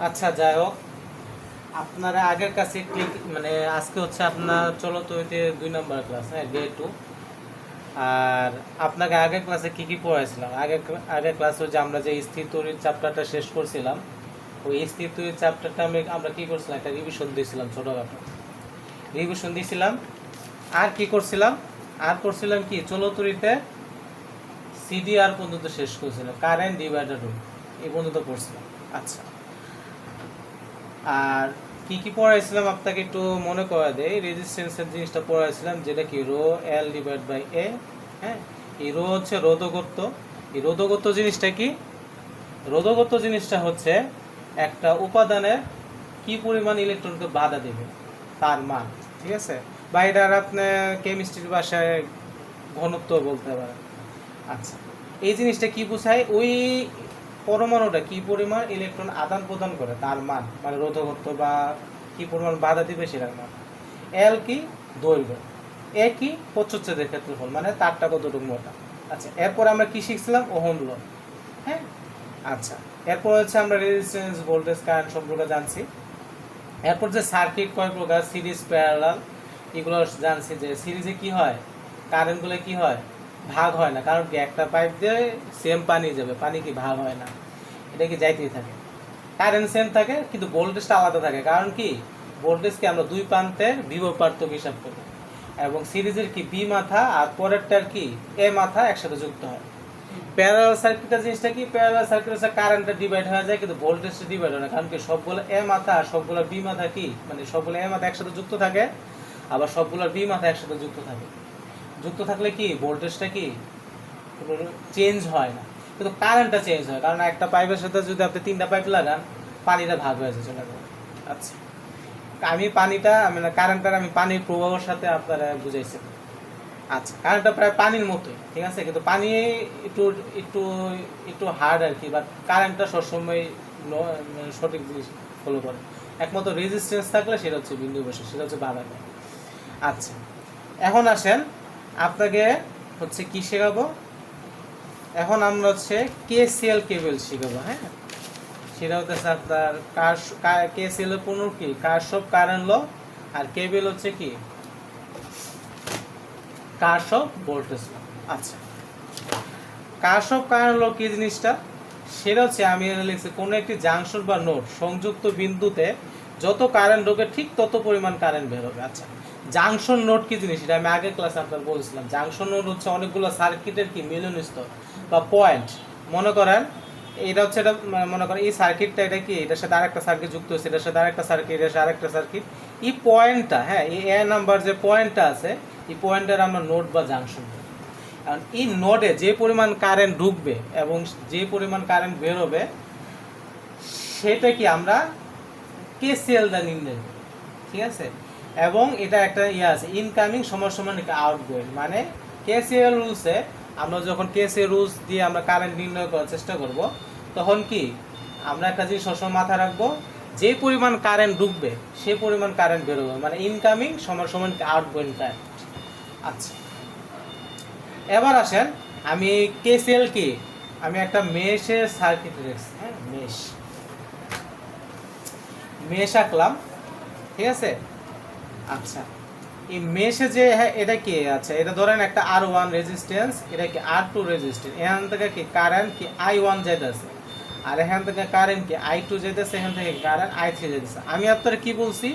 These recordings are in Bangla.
আচ্ছা, যাই হোক, আপনারা আগের কাছে ক্লিক মানে আজকে হচ্ছে আপনার চলতো হইতে 2 নম্বর ক্লাস, হ্যাঁ, ডে 2। আর আপনাকে আগের ক্লাসে কি কি পড়াইছিলাম? আগের ক্লাস হচ্ছে আমরা যে স্থির তৈরির চ্যাপ্টারটা শেষ করছিলাম, ওই স্থির তৈরির চ্যাপ্টারটা আমরা কি করছিলাম, একটা রিভিশন দিয়েছিলাম, ছোটোখাটো রিভিশন দিয়েছিলাম। আর কি করছিলাম? আর করছিলাম কি, চলতরিতে সিডিআর পর্যন্ত শেষ করছিলাম, কারেন্ট ডিভাইডার রুল এই পর্যন্ত পড়ছিলাম। আচ্ছা, আর কি কি পড়াইছিলাম আপনাকে একটু মনে করা দেয়। রেজিস্ট্যান্সের জিনিসটা পড়াইছিলাম, যেটা কি রো এল ডিভাইড বাই এ। হ্যাঁ, এই রো হচ্ছে রোধকত্ব। এই রোধকত্ব জিনিসটা কি? রোধকত্ব জিনিসটা হচ্ছে একটা উপাদানের কি পরিমাণ ইলেকট্রনকে বাধা দেবে তার মান, ঠিক আছে? বা এটার আপনি কেমিস্ট্রির ভাষায় ঘনত্ব বলতে পারেন। আচ্ছা, এই জিনিসটা কি বোঝায়? ওই পরমাণুটা কি পরিমাণ ইলেকট্রন আদান প্রদান করে তার মান, মানে রোধকত্ব বা কি পরিমাণ বাধা দিবে সেটার মান। এল কি? দৈর্ঘ্য। এ কি? প্রচ্ছচ্ছেদের ক্ষেত্রফল, মানে তারটা কতটুকু মোটা। আচ্ছা, এরপর আমরা কি শিখছিলাম? ওহম ল। হ্যাঁ, আচ্ছা, এরপর হচ্ছে আমরা রেজিস্ট্যান্স, ভোল্টেজ, কারেন্ট সম্পর্কে জানছি। এরপর যে সার্কিট কয় প্রকার, সিরিজ, প্যারালাল, এগুলো জানছি। যে সিরিজে কি হয়, কারেন্টগুলো কি হয়, ভাগ হয় না। কারণ কি, একটা পাইপ দিয়ে সেম পানি যাবে, পানি কি ভাগ হয় না, এটা কি যাইতেই থাকে। কারেন্ট সেম থাকে কিন্তু ভোল্টেজটা আলাদা থাকে। কারণ কি, ভোল্টেজকে আমরা দুই প্রান্তের বিভব পার্থক্য হিসাব করি। এবং সিরিজের কি বি মাথা আর পরেরটার কি এ মাথা একসাথে যুক্ত হয়। প্যারালাল সার্কিটের জিনিসটা কি? প্যারালাল সার্কিট হচ্ছে কারেন্টটা ডিভাইড হয়ে যায় কিন্তু ভোল্টেজটা ডিভাইড হয় না। কারণ কি, সবগুলো এ মাথা আর সবগুলো বি মাথা কি, মানে সবগুলো এ মাথা একসাথে যুক্ত থাকে, আবার সবগুলোর বি মাথা একসাথে যুক্ত থাকে। যুক্ত থাকলে কি ভোল্টেজটা কি চেঞ্জ হয় না, কিন্তু কারেন্টটা চেঞ্জ হয়। কারণ একটা পাইপের সাথে যদি আপনি 3টা পাইপ লাগান, পানিটা ভাগ হয়ে যায়, চলে যাবে। আচ্ছা, কারেন্টটা আমি পানির প্রবাহের সাথে আপনারা বুঝাইছি। আচ্ছা, কারেন্টটা প্রায় পানির মতোই, ঠিক আছে, কিন্তু পানি একটু একটু একটু হার্ড আর কি। বাট কারেন্টটা সবসময় সঠিক জিনিস ফলো করে। একমাত্র রেজিস্ট্যান্স থাকলে সেটা হচ্ছে বিন্দু বসে, সেটা হচ্ছে বাধা নেই। আচ্ছা, এখন আসেন, আপনাকে হচ্ছে কি শেখাবো এখন? আমরা হচ্ছে কেসিএল কেবল শিখাবো। হ্যাঁ, সেটা হচ্ছে আপনার কেসিএল এর পূর্ণ কি, কারশফ কারেন্ট ল। আর কেবল হচ্ছে কি, কারশফ ভোল্টেজ ল। আচ্ছা, কারশফ কারেন্ট ল কি জিনিসটা? সেটা হচ্ছে, আমি লিখছি, কোনো একটি জাংশন বা নোড সংযুক্ত বিন্দুতে যত কারেন্ট ঢোকে ঠিক তত পরিমাণ কারেন্ট বের হবে। আচ্ছা, জাংশন নোড কি জিনিস, এটা আমি আগের ক্লাসে আপনার বলছিলাম। জাংশন নোড হচ্ছে অনেকগুলো সার্কিটের কি মিলনস্থল বা পয়েন্ট। মনে করেন এটা হচ্ছে, এটা মনে করেন এই সার্কিটটা, এটা কি, এটার সাথে আরেকটা সার্কিট যুক্ত হচ্ছে, এটার সাথে আরেকটা সার্কিট, এটার সাথে আরেকটা সার্কিট। এই পয়েন্টটা, হ্যাঁ, এই এ নাম্বার যে পয়েন্টটা আছে, এই পয়েন্টের আমরা নোড বা জাংশন বলি। কারণ এই নোডে যে পরিমাণ কারেন্ট ঢুকবে এবং যে পরিমাণ কারেন্ট বেরোবে, সেটা কি আমরা কেসিএল দ্বারা নির্ণয় করি, ঠিক আছে? এবং এটা একটা আছে, ইনকামিং সমান সমান আউটগোয়িং। মানে কেসিএল রুলসে আমরা যখন কেসিএল রুলস দিয়ে আমরা কারেন্ট নির্ণয় করার চেষ্টা করব, তখন কি আমরা একটা জিনিস সবসময় মাথায় রাখবো, যে পরিমাণ কারেন্ট ঢুকবে সে পরিমাণ কারেন্ট বেরোবে, মানে ইনকামিং সমান সমান আউটগোয়িং কারেন্ট। আচ্ছা, এবার আসেন, আমি কেসিএল কি, আমি একটা মেশের সার্কিট রেখেছি। হ্যাঁ, মেশ আঁকলাম, ঠিক আছে? আচ্ছা, এই মেশে যে, হ্যাঁ, এটা কি, আচ্ছা, এটা ধরেন একটা R1 রেজিস্ট্যান্স, এটা কি R2 রেজিস্ট্যান্স। এখান থেকে কি কারেন্ট কি I1 যেতেছে, আর এখান থেকে কারেন্ট কি I2 যেতেছে, এখান থেকে কারেন্ট I3 যেতেছে। আমি আপনারা কি বলছি,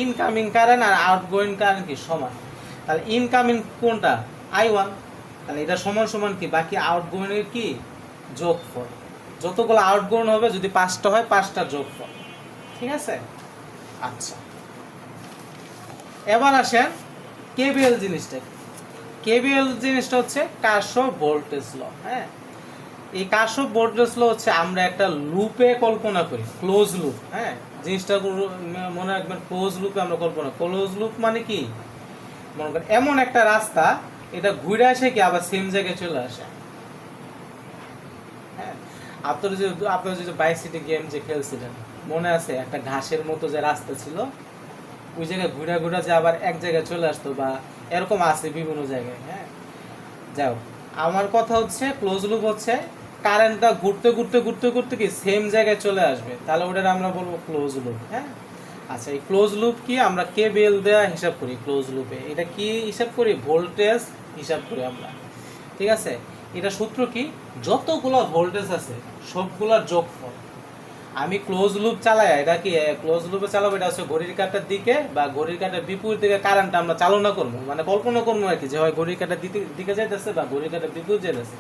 ইনকামিং কারেন্ট আর আউটগোয়িং কারেন্ট কি সমান। তাহলে ইনকামিং কোনটা? I1। তাহলে এটা সমান সমান কি বাকি আউটগোয়িং এর কি যোগফল। যতগুলো আউটগোয়িং হবে, যদি 5টা হয়, 5টার যোগফল, ঠিক আছে? আচ্ছা, এবার আসেন কেবিএল জিনিসটা। কেবিএল জিনিসটা হচ্ছে কারশফ ভোল্টেজ ল। হ্যাঁ, এই কারশফ ভোল্টেজ ল হচ্ছে আমরা একটা লুপে কল্পনা করি, ক্লোজ লুপ। হ্যাঁ, জিনিসটা মনে রাখবেন, ক্লোজ লুপে আমরা কল্পনা। ক্লোজ লুপ মানে কি, মনে করেন এমন একটা রাস্তা, এটা ঘুরে আসে কি আবার সেম জায়গায় চলে আসে। হ্যাঁ, আপনারা যে বাইসিটি গেম যে খেলছিলেন, মনে আছে একটা ঘাসের মতো যে রাস্তা ছিল, ওই জায়গায় ঘুরে ঘুরে যে আবার এক জায়গায় চলে আসতো, বা এরকম আছে বিভিন্ন জায়গায়। হ্যাঁ, যাই হোক, আমার কথা হচ্ছে ক্লোজ লুপ হচ্ছে কারেন্টটা ঘুরতে ঘুরতে ঘুরতে ঘুরতে কি সেম জায়গায় চলে আসবে, তাহলে ওটার আমরা বলবো ক্লোজ লুপ। হ্যাঁ, আচ্ছা এই ক্লোজ লুপ কি আমরা কেবিএল দেওয়া হিসাব করি ক্লোজ লুপে, এটা কি হিসাব করি ভোল্টেজ হিসাব করি আমরা, ঠিক আছে। এটা সূত্র কি, যতগুলো ভোল্টেজ আছে সবগুলোর যোগফল। আমি ক্লোজ লুপ চালাই, এটা কি ক্লোজ লুপে চালাবো, এটা হচ্ছে ঘড়ির কাঁটার দিকে বা ঘড়ির কাঁটার বিপরীত দিকে কারেন্টটা আমরা চালনা করবো, মানে কল্পনা করবো আর কি, যে হয় ঘড়ির কাঁটার দিকে যাইতেছে বা ঘড়ির কাঁটার বিপরীত যাইতেছে,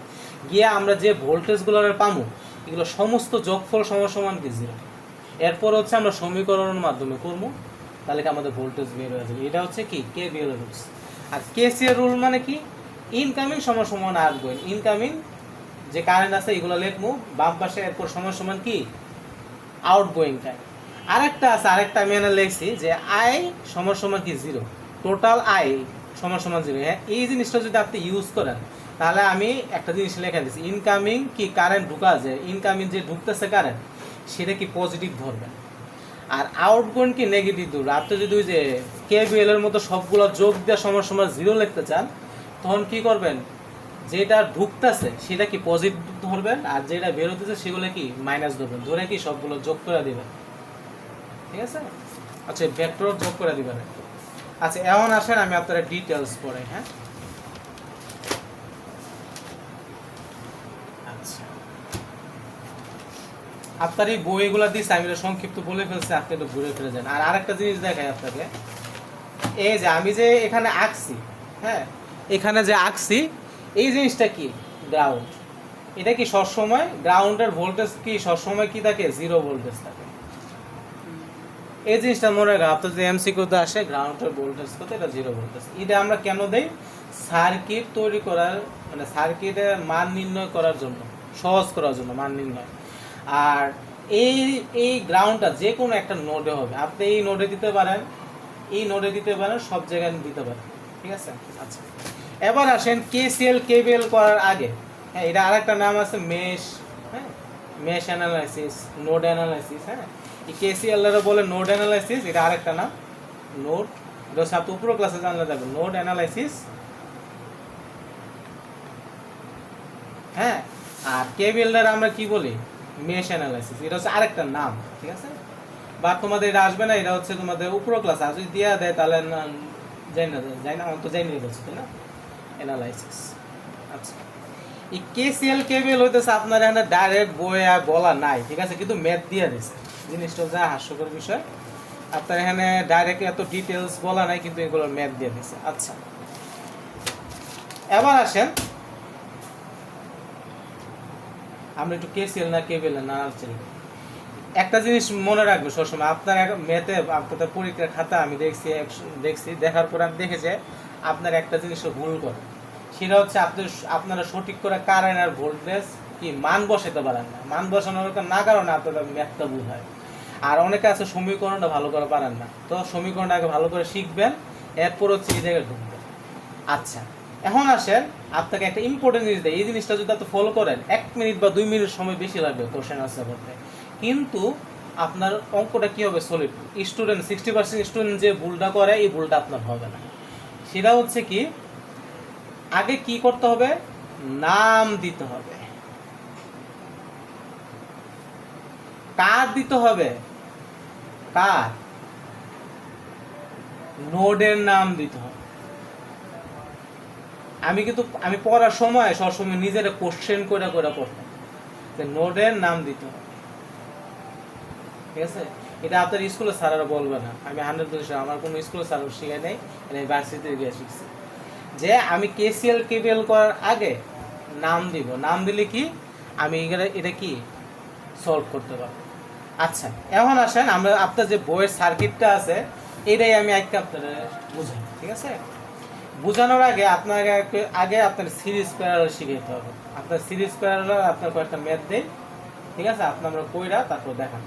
গিয়ে আমরা যে ভোল্টেজগুলো পাবো এগুলো সমস্ত যোগফল সমান কি 0। এরপর হচ্ছে আমরা সমীকরণের মাধ্যমে করবো, তাহলে কি আমাদের ভোল্টেজ বের হয়ে যাবে। এটা হচ্ছে কি কেবিএল রুলস। আর কেসিএল রুল মানে কি, ইনকামিং সমান আউটগোয়িং, ইনকামিং যে কারেন্ট আছে এগুলো লিখবো বাম পাশে, এরপর সমান কি আউটগোয়িং টাইম। আরেকটা আছে, আরেকটা আমি এনে লিখছি যে আই সমান কি 0, টোটাল আই সমান 0। হ্যাঁ, এই জিনিসটা যদি আপনি ইউজ করেন তাহলে আমি একটা জিনিস লেখা দিচ্ছি, ইনকামিং কি কারেন্ট ঢুকা যায়, ইনকামিং যে ঢুকতেছে কারেন্ট সেটা কি পজিটিভ ধরবেন, আর আউটগোয়িং কি নেগেটিভ ধরবে। আপনি যদি ওই যে কেবিএল এর মতো সবগুলো যোগ দিয়ে সমান 0 লিখতে চান, তখন কি করবেন, যেটা ঢুকতেছে সেটা কি পজিটিভ ধরবেন, আর যেটা বেরোতেছে সেগুলো কি মাইনাস ধরবেন, ধরে কি সবগুলো যোগ করে দিবেন, ঠিক আছে। আচ্ছা ভেক্টর যোগ করে দিবেন। আচ্ছা এখন আসেন আমি আপনারা ডিটেলস পড়ে। হ্যাঁ, আচ্ছা আপনার এই বইগুলো দিচ্ছে, আমি সংক্ষিপ্ত বলে ফেলছি, আপনি একটু ঘুরে ফিরে যান। আর আরেকটা জিনিস দেখাই আপনাকে, এই যে আমি যে এখানে আঁকছি, হ্যাঁ এখানে যে আঁকছি এই জিনিসটা কি গ্রাউন্ড, এটা কি সবসময় গ্রাউন্ডের ভোল্টেজ কি সবসময় কি থাকে 0 ভোল্টেজ থাকে। এই জিনিসটা মনে রাখা, আপনার যে এমসিকিউতে আসে গ্রাউন্ডের ভোল্টেজ কত, এটা 0 ভোল্টেজ। এটা আমরা কেন দেই, সার্কিট তৈরি করার, মানে সার্কিটের মান নির্ণয় করার জন্য, সহজ করার জন্য মান নির্ণয়। আর এই গ্রাউন্ডটা যে কোনো একটা নোডে হবে, আপনি এই নোডে দিতে পারেন, এই নোডে দিতে পারেন, সব জায়গায় দিতে পারেন, ঠিক আছে। আচ্ছা এবার আসেন কেসিএল কেবিএল করার আগে, হ্যাঁ এটা আরেকটা নাম আছে মেশ, হ্যাঁ মেশ অ্যানালাইসিস, নোড অ্যানালাইসিস। হ্যাঁ এই কেসিএল এর বলে নোড অ্যানালাইসিস, এটা আরেকটা নাম নোড, এটা হচ্ছে আপনি উপর ক্লাসে জানলে যাবেন নোড অ্যানালাইসিস। হ্যাঁ আর কেবিএল এর আমরা কি বলি মেশ অ্যানালাইসিস, এটা হচ্ছে আরেকটা নাম, ঠিক আছে। বা তোমাদের এটা আসবে না, এটা হচ্ছে তোমাদের উপর ক্লাস আর যদি দেওয়া দেয় তাহলে যাই না অন্ত যাই নিয়ে যাচ্ছে, তাই না অ্যানালাইসিস। আচ্ছা এই কেসিএল কেবিএল হইতেছে আপনার এখানে ডাইরেক্ট বইয়ে বলা নাই, ঠিক আছে, কিন্তু ম্যাথ দিয়ে দিচ্ছে, জিনিসটা যা হাস্যকর বিষয়, আপনার এখানে ডাইরেক্ট এত ডিটেলস বলা নাই, কিন্তু এগুলোর ম্যাথ দিয়ে দিচ্ছে। আচ্ছা এবার আসেন আমরা একটু কেসিএল না কেবিএল না একটা জিনিস মনে রাখবে সবসময়, আপনার ম্যাথে আপনাদের পরীক্ষার খাতা আমি দেখছি দেখার পর আমি দেখেছি আপনার একটা জিনিসও ভুল করে, সেটা হচ্ছে আপনারা সঠিক করে কারেন্ট আর ভোল্টেজ কি মান বসাতে পারেন না, মান বসানোর না কারণে আপনাদের ম্যাথটা ভুল হয়। আর অনেকে আছে সমীকরণটা ভালো করে পারেন না, তো সমীকরণটা আগে ভালো করে শিখবেন, এরপর হচ্ছে এই জায়গায় ঢুকবেন। আচ্ছা এখন আসেন আপনাকে একটা ইম্পর্টেন্ট জিনিস দেয়, এই জিনিসটা যদি আপনি ফলো করেন 1 মিনিট বা 2 মিনিট সময় বেশি লাগবে কোশ্চেন আনসার করতে, কিন্তু আপনার অঙ্কটা কি হবে সলিড। স্টুডেন্ট 60% স্টুডেন্ট যে ভুলটা করে এই ভুলটা আপনার হবে না। সেটা হচ্ছে কি আগে কি করতে হবে, নাম দিতে হবে, কার দিতে হবে, কার নোডের নাম দিতে হবে। আমি পড়ার সময় সবসময় নিজের কোশ্চেন করে পড়তাম যে নোডের নাম দিতে হবে, ঠিক আছে। এটা আপনার স্কুলে স্যারেরা বলবে না, আমি 100% আমার কোনো স্কুলে স্যার শিখাই নাই, আমি ভার্সিটিতে গিয়ে শিখছি যে আমি কেসিএল কেবিএল করার আগে নাম দিব, নাম দিলে কি আমি এটা কি সলভ করতে পারবো। আচ্ছা এখন আসেন আমরা আপনার যে বইয়ের সার্কিটটা আছে এটাই আমি আপনাদের বুঝাই, ঠিক আছে। বোঝানোর আগে আপনার সিরিজ প্যারালাল শিখাইতে হবে। আপনার সিরিজ প্যারালাল আপনার কয়েকটা ম্যাথ দেই, ঠিক আছে, আপনি আমরা কইরা তারপর দেখান।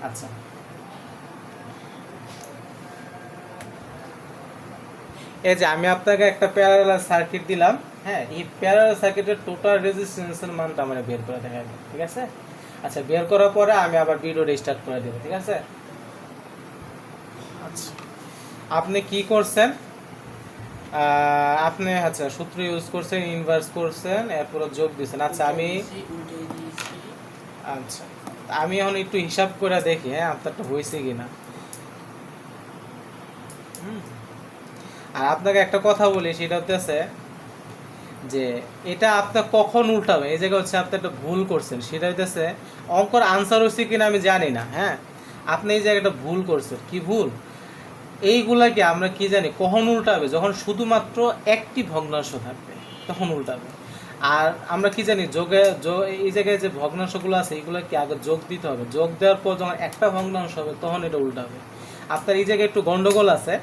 আচ্ছা এই যে আমি আপনাকে একটা প্যারালাল সার্কিট দিলাম, হ্যাঁ এই প্যারালাল সার্কিটের টোটাল রেজিস্ট্যান্সের মানটা আমরা বের করে দেখাবো, ঠিক আছে। আচ্ছা বের করার পরে আমি আবার ভিডিও রিস্টার্ট করে দেব, ঠিক আছে। আচ্ছা আপনি কি করছেন, আপনি আচ্ছা সূত্র ইউজ করছেন, ইনভার্স করছেন, এরপর যোগ দিয়েছেন। আচ্ছা আচ্ছা আমি এখন একটু হিসাব করে দেখি হ্যাঁ আপনারটা হয়েছে কিনা। আর আপনাকে একটা কথা বলি, সেটা হচ্ছে যে এটা আপনার কখন উল্টাবে, এই জায়গায় হচ্ছে আপনি একটা ভুল করছেন। সেটা হইতেছে অঙ্কর আনসার হচ্ছে কিনা আমি জানি না, হ্যাঁ আপনি এই জায়গাটা ভুল করছেন। কি ভুল? এইগুলাকে আমরা কি জানি কখন উল্টাবে, যখন শুধুমাত্র একটি ভগ্নাংশ থাকবে তখন উল্টাবে। আর আমরা কি জানি যোগে এই জায়গায় যে ভগ্নাংশগুলো আছে এইগুলোকে আগে যোগ দিতে হবে, যোগ দেওয়ার পর যখন একটা ভগ্নাংশ হবে তখন এটা উল্টাবে। আপনার এই জায়গায় একটু গন্ডগোল আছে,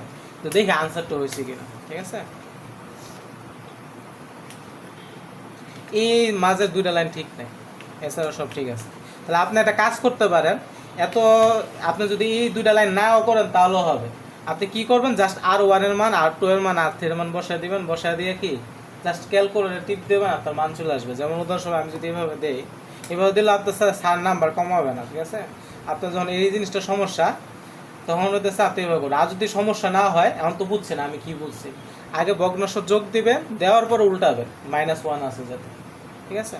তো দেখি আনসারটা হয়েছে কিনা। ঠিক আছে, এই মাঝের দুইটা লাইন ঠিক নেই, এছাড়া সব ঠিক আছে। তাহলে আপনি একটা কাজ করতে পারেন, এত আপনি যদি এই দুইটা লাইন নাও করেন তাহলেও হবে। আপনি কি করবেন, জাস্ট R1 এর মান, R2 এর মান, R3 এর মান বসায় দিবেন, বসায় দিয়ে কি জাস্ট ক্যালকুলেটর টিপ দেবেন, আপনার মান চলে আসবে। যেমন উদাহরণস্বরূপ আমি যদি এভাবে দেই, এভাবে দিলে আপনার স্যার নাম্বার কমাবে না। ঠিক আছে, আপনার যখন এই জিনিসটা সমস্যা তখন হইতেছে আপনি এভাবে করবেন। আর যদি সমস্যা না হয়, এখন তো বুঝছেন আমি কি বলছি, আগে ভগ্নাংশ যোগ দিবেন, দেওয়ার পরে উল্টাবেন, -1 আছে যাতে। ঠিক আছে,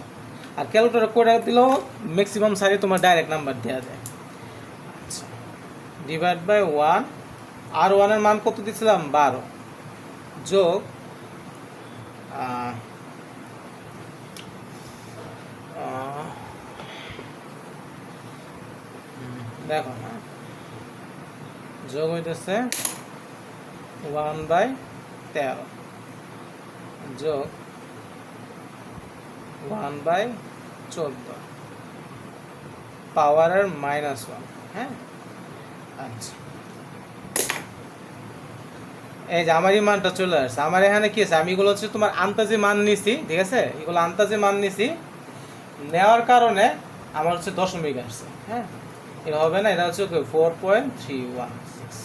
আর ক্যালকুলেটর করে দিলেও ম্যাক্সিমাম সারি তোমার ডাইরেক্ট নাম্বার দেওয়া যায়। আচ্ছা, ডিভাইড বাই 1, R1 এর মান কত দিয়েছিলাম 12, যোগ দেখো হ্যাঁ, যোগ হইতেছে 1/13 যোগ 1/14 পাওয়ারের -1। হ্যাঁ আচ্ছা, এই যে আমার এই মানটা চলে আসছে। আমার এখানে কি আছে, আমি এগুলো হচ্ছে তোমার আন্তাজে মান নিছি। ঠিক আছে, এগুলো আন্তাজে মান নিছি, নেওয়ার কারণে আমার হচ্ছে দশমিক আসছে। হ্যাঁ, এটা হবে না, এটা হচ্ছে 4.316।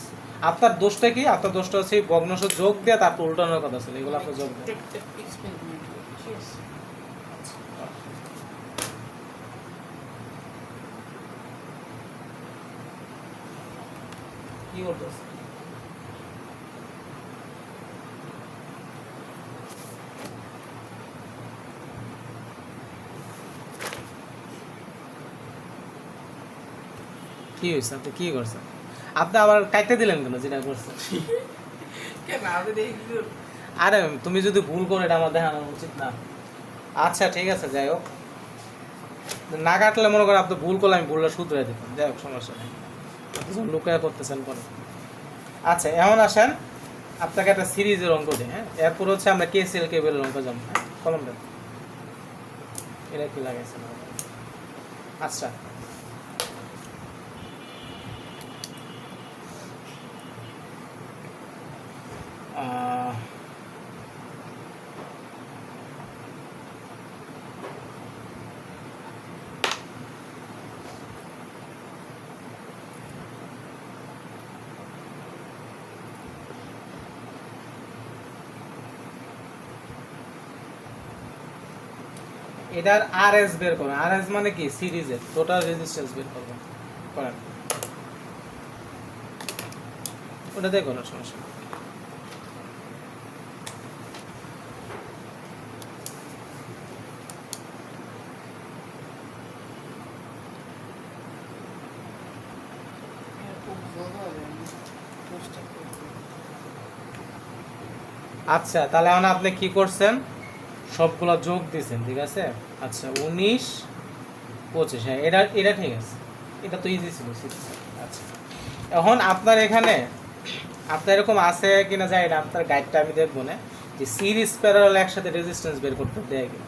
আপনার দোষটা কি? আপনার দোষটা হচ্ছে ভগ্নাংশ যোগ দেওয়া, তারপর উল্টানোর কথা ছিল, এগুলো আপনার যোগ দেয়। কি করতেছে? কি হয়েছে, আপনি কি করছেন? আপনি আবার কাটতে দিলেন কেন যেটা করছেন? আরে তুমি যদি ভুল করে এটা আমার দেখানো উচিত না। আচ্ছা ঠিক আছে, যাই হোক, না কাটলে মনে করেন আপনি ভুল করলে আমি ভুলটা শুধরে দিতাম। যাই হোক, সমস্যা নেই, আপনি যখন লুকায় করতেছেন পরে। আচ্ছা এখন আসেন আপনাকে একটা সিরিজের অঙ্ক দিই। হ্যাঁ, এরপর হচ্ছে আমরা KCL কেবলের অঙ্ক যাবো। হ্যাঁ, কলম দেন, এটা কি লাগাইছে না? আচ্ছা, এটার RS বের করুন। RS মানে কি? সিরিজের টোটাল রেজিস্ট্যান্স বের করবেন। করেন, ওটা দিয়ে কোনো সমস্যা নেই। আচ্ছা, তাহলে এখন আপনি কি করছেন, সবগুলো যোগ দিয়েছেন। ঠিক আছে, আচ্ছা 19 25, হ্যাঁ এটা এটা ঠিক আছে, এটা তো ইজি ছিল। আচ্ছা, এখন আপনার এখানে আপনার এরকম আছে কিনা যায় না, আপনার গাইডটা আমি দেখবো না যে সিরিজ প্যারালাল একসাথে রেজিস্ট্যান্স বের করতে দেয় কিনা।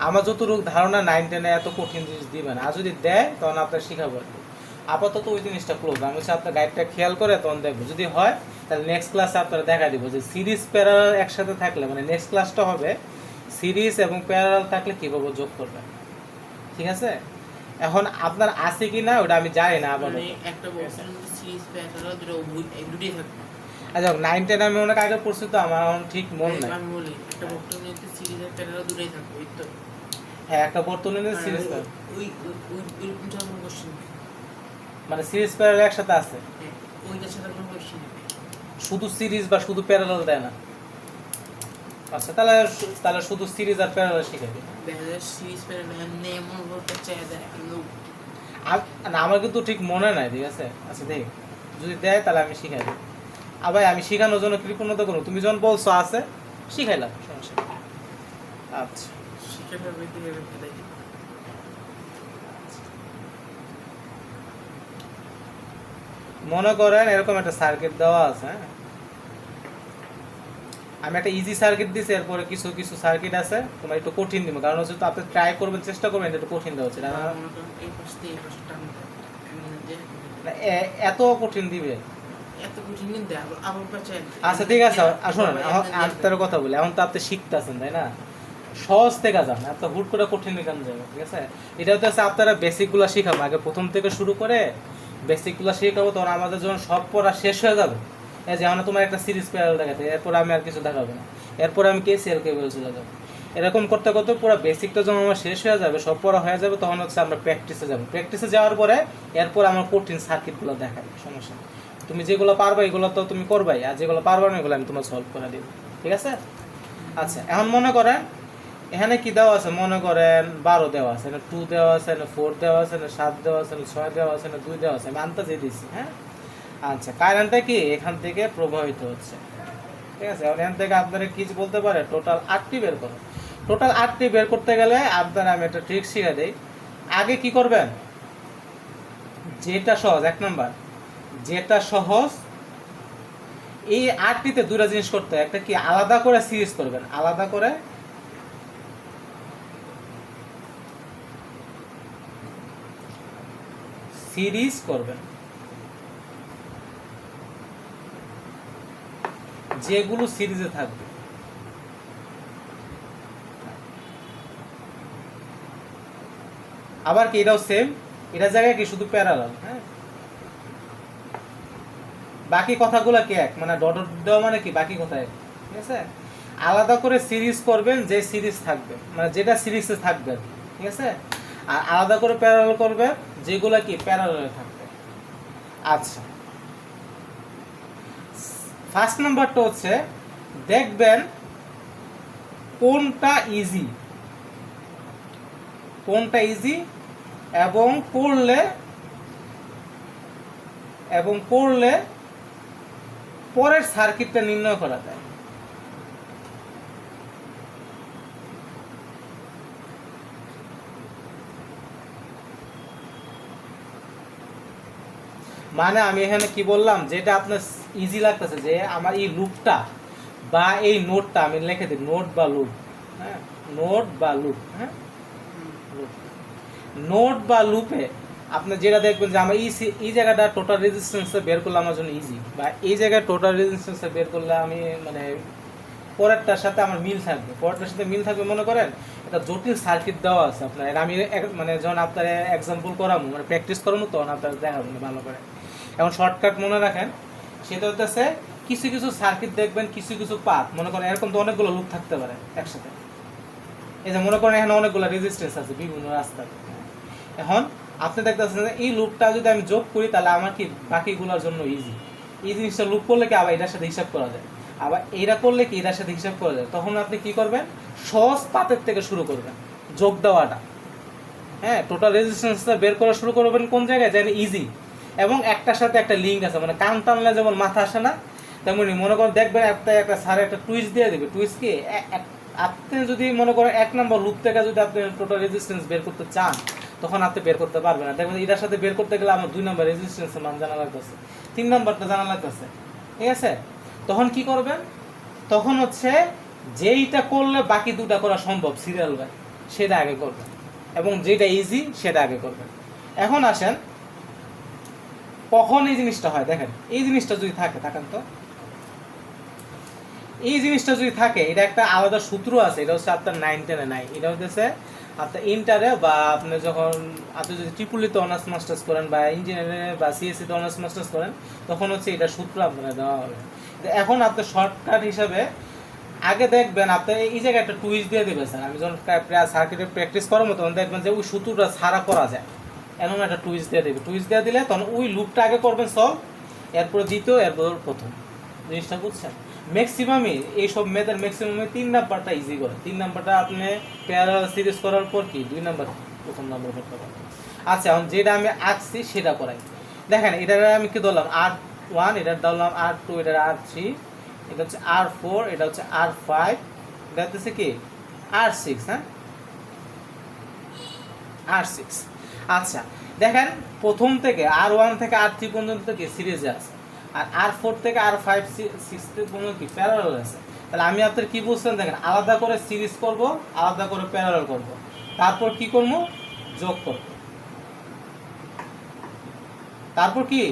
আমার যতটুকু ধারণা 9 10 এত কঠিন জিনিস দিবে না, আর যদি দেয় তখন আপনার শেখাবো আর কি। আপাতত ওই জিনিসটা ক্লোজ। আমি হচ্ছে আপনার গাইডটা খেয়াল করে তখন দেখবো, যদি হয় তাহলে নেক্সট ক্লাসে আপনারা দেখা দিব যে সিরিজ প্যারালাল একসাথে থাকলে, মানে নেক্সট ক্লাসটা হবে সিরিজ এবং প্যারালাল থাকলে কীভাবে যোগ করবেন। ঠিক আছে, এখন আপনার আছে কি না ওটা আমি জানি না। আবার একটা বলছেন সিরিজ প্যারালাল দুটোই থাকবে। আচ্ছা 9 10 আমি অনেক আগে পড়ছি তো আমার এখন ঠিক মনে নাই। আমি বলি একটা বর্তমানে সিরিজ আর প্যারালাল দুটোই থাকবে, এই তো। হ্যাঁ, একটা বর্তমানে সিরিজ ওই ওইরকম ধরনের কোশ্চেন, মানে সিরিজ প্যারালাল একসাথে আছে, ওইটার সাথে কোনো কোশ্চেন নেই। শুধু সিরিজ বা শুধু প্যারালাল দেয় না। আচ্ছা, তাহলে শুধু series are parallel শিখাবি। বেহাজার series parallel নিয়ে মনে করতে চাই দেয় লোক না, আমার কিন্তু ঠিক মনে নাই, ঠিক আছে। আচ্ছা দেখ, যদি দেয় তাহলে আমি শিখাই দেবো। আবার আমি শিখানোর জন্য কৃপণতা করবো, তুমি যখন বলছো আছে শিখাইলাম, সমস্যা নেই। আচ্ছা, শিখে ফেলবে কিভাবে ফেলাই মনে করেন এরকম একটা সার্কিট দেওয়া আছে, হ্যাঁ। আমি একটা ইজি সার্কিট দিছি, এরপরে কিছু কিছু সার্কিট আছে তোমার একটু কঠিন দিব, কারণ হচ্ছে তো আপনি ট্রাই করবেন, চেষ্টা করবেন, এটা একটু কঠিন দেওয়া হচ্ছে না। মনে করেন এই পাশ থেকে এই পাশে টানতে এত কঠিন দিবে। এত কঠিন কিন্তু আবার পাচ্ছে আচ্ছা ঠিক আছে, আসুন আপনার কথা বলি, এখন তো আপনি শিখতেছেন তাই না, সহজ থেকে যান, এত হুট করে কঠিন কেন যাবে, ঠিক আছে। এটা হচ্ছে আপনারা বেসিকগুলো শিখাবো, আগে প্রথম থেকে শুরু করে বেসিকগুলো শিখাবো, তখন আমাদের যখন সব পড়া শেষ হয়ে যাবে, এই যে আমরা তোমার একটা সিরিজ প্যারাল দেখাতে, এরপর আমি আর কিছু দেখাবো না, এরপর আমি কেসিএল কেবল চলে যাবো, এরকম করতে করতে পুরো বেসিকটা যখন আমার শেষ হয়ে যাবে, সব পড়া হয়ে যাবে, তখন হচ্ছে আমরা প্র্যাকটিসে যাবো। প্র্যাকটিসে যাওয়ার পরে এরপর আমার কঠিন সার্কিটগুলো দেখাই, সমস্যা নেই। তুমি যেগুলো পারবা এগুলো তো তুমি করবাই, আর যেগুলো পারবা না এগুলো আমি তোমার সলভ করে দিব, ঠিক আছে। আচ্ছা, এখন মনে করেন এখানে কি দেওয়া আছে, মনে করেন 12 দেওয়া আছে, 2 দেওয়া আছে, 4 দেওয়া আছে, 7 দেওয়া আছে, 6 দেওয়া আছে, 2 দেওয়া আছে, আমি আন্দাজে দিচ্ছি, হ্যাঁ। আচ্ছা, কারেন্টটা কি এখান থেকে প্রবাহিত হচ্ছে, ঠিক আছে। এখন এখান থেকে আপনারা কি বলতে পারে, টোটাল 8টি বের করো। টোটাল 8টি বের করতে গেলে আপনারা আমি একটা ট্রিক শিখা দেই। আগে কি করবেন, যেটা সহজ, 1 নাম্বার যেটা সহজ, এই 8টিতে দুটো জিনিস করতে হয়, একটা কি আলাদা করে সিরিজ করবেন, আলাদা করে সিরিজ করবেন, যেগুলো সিরিজে থাকবে। আবার কি এটাও সেম, এটা জায়গায় কি শুধু প্যারালাল, হ্যাঁ। বাকি কথাগুলো কি এক, মানে ডট দেওয়া মানে কি বাকি কথা এক, ঠিক আছে। আলাদা করে সিরিজ করবেন, যে সিরিজ থাকবে মানে যেটা সিরিজে থাকবে, ঠিক আছে। আর আলাদা করে প্যারালাল করবে যেগুলো কি প্যারালালে থাকবে। আচ্ছা, ফার্স্ট নাম্বারটা হচ্ছে দেখবেন কোনটা ইজি, কোনটা ইজি, এবং করলে পরের সার্কিটটা নির্ণয় করা যায়। মানে আমি এখানে কি বললাম, যেটা আপনার ইজি লাগতেছে, যে আমার এই লুপটা বা এই নোটটা আমি লিখে দিই, নোট বা লুপ, হ্যাঁ, নোট বা লুপ, হ্যাঁ, নোট বা লুপে আপনি যেটা দেখবেন যে আমার এই জায়গাটা টোটাল রেজিস্ট্যান্সে বের করলে আমার জন্য ইজি, বা এই জায়গায় টোটাল রেজিস্ট্যান্সে বের করলে আমি মানে পরেরটার সাথে আমার মিল থাকবে, পরেরটার সাথে মিল থাকবে। মনে করেন একটা জটিল সার্কিট দেওয়া আছে আপনার, আমি মানে যখন আপনার এক্সাম্পল করাবো, মানে প্র্যাকটিস করাবো, তখন আপনার দেখাবো ভালো করে। এখন শর্টকাট মনে রাখেন, সেটা হচ্ছে কিছু কিছু সার্কিট দেখবেন, কিছু কিছু পাথ, মনে করেন এরকম তো অনেকগুলো লুপ থাকতে পারে একসাথে। এই যে মনে করেন এখানে অনেকগুলো রেজিস্ট্যান্স আছে বিভিন্ন রাস্তাতে, এখন আপনি দেখতেছেন যে এই লুপটা যদি আমি যোগ করি, তাহলে আমার কি বাকিগুলোর জন্য ইজি। এই জিনিসটা লুপ করলে কি আবার এটার সাথে হিসাব করা যায়, আবার এইটা করলে কি এটার সাথে হিসাব করা যায়। তখন আপনি কি করবেন, সহজ পাতের থেকে শুরু করবেন, যোগ দেওয়াটা, হ্যাঁ, টোটাল রেজিস্ট্যান্সটা বের করা শুরু করবেন কোন জায়গায়, যেন ইজি এবং একটার সাথে একটা লিঙ্ক আছে, মানে কান টানলে যেমন মাথা আসে না, তেমনি মনে করেন দেখবেন একটা স্যার একটা টুইস্ট দিয়ে দেবে। টুইস্ট কি, আপনি যদি মনে করেন 1 নম্বর লুপ থেকে যদি আপনি টোটাল রেজিস্ট্যান্স বের করতে চান, তখন আপনি বের করতে পারবেন না। দেখবেন এটার সাথে বের করতে গেলে আমার 2 নম্বর রেজিস্ট্যান্সের মান জানা লাগতেছে, 3 নম্বরটা জানা লাগতেছে, ঠিক আছে। তখন কি করবেন, তখন হচ্ছে যেইটা করলে বাকি দুটা করা সম্ভব সিরিয়াল বাই, সেটা আগে করবেন, এবং যেটা ইজি সেটা আগে করবেন। এখন আসেন কখন এই জিনিসটা হয়, দেখেন এই জিনিসটা যদি থাকে, থাকেন তো, এই জিনিসটা যদি থাকে, এটা একটা আলাদা সূত্র আছে, এটা হচ্ছে আপনার 9-10-এ নাই, এটা হচ্ছে আপনার ইন্টারে, বা আপনি যখন আপনি যদি ট্রিপুলিতে অনার্স মাস্টার্স করেন, বা ইঞ্জিনিয়ারিং বা সিএসসিতে অনার্স মাস্টার্স করেন, তখন হচ্ছে এটা সূত্র আপনারা দেওয়া হবে। এখন আপনার শর্টকাট হিসাবে আগে দেখবেন আপনি এই জায়গায় একটা টুইস্ট দিয়ে দেবে স্যার, আমি যখন সার্কিটে প্র্যাকটিস করাবো, তখন দেখবেন যে ওই সূত্রটা ছাড়া করা যায়, এমন একটা টুইস্ট দিয়ে দেবে। টুইস্ট দিয়ে দিলে তখন ওই লুপটা আগে করবেন সলভ, এরপর দ্বিতীয়, এরপর প্রথম, জিনিসটা বুঝছেন? ম্যাক্সিমামই এইসব মেথড ম্যাক্সিমামে 3 নাম্বারটা ইজি করে। 3 নাম্বারটা আপনি প্যারালাল সিরিজ করার পর কি 2 নাম্বার প্রথম নাম্বার করতে পারবেন। আচ্ছা, এখন যেটা আমি আঁকছি সেটা করাই। দেখেন এটা আমি কি ধরলাম R1, এটা ধরলাম R2, এটা R3, এটা হচ্ছে R4, এটা হচ্ছে R5, এটা হচ্ছে কি R6, হ্যাঁ R6। আচ্ছা দেখেন প্রথম থেকে R1 থেকে R3 পর্যন্ত কি সিরিজে আছে, আর R4 থেকে R5 6 পর্যন্ত কি প্যারালাল আছে। তাহলে আমি আপনার কি বলছেন দেখেন, আলাদা করে সিরিজ করব, আলাদা করে প্যারালাল করব, তারপর কি করব যোগ করব, তারপর কি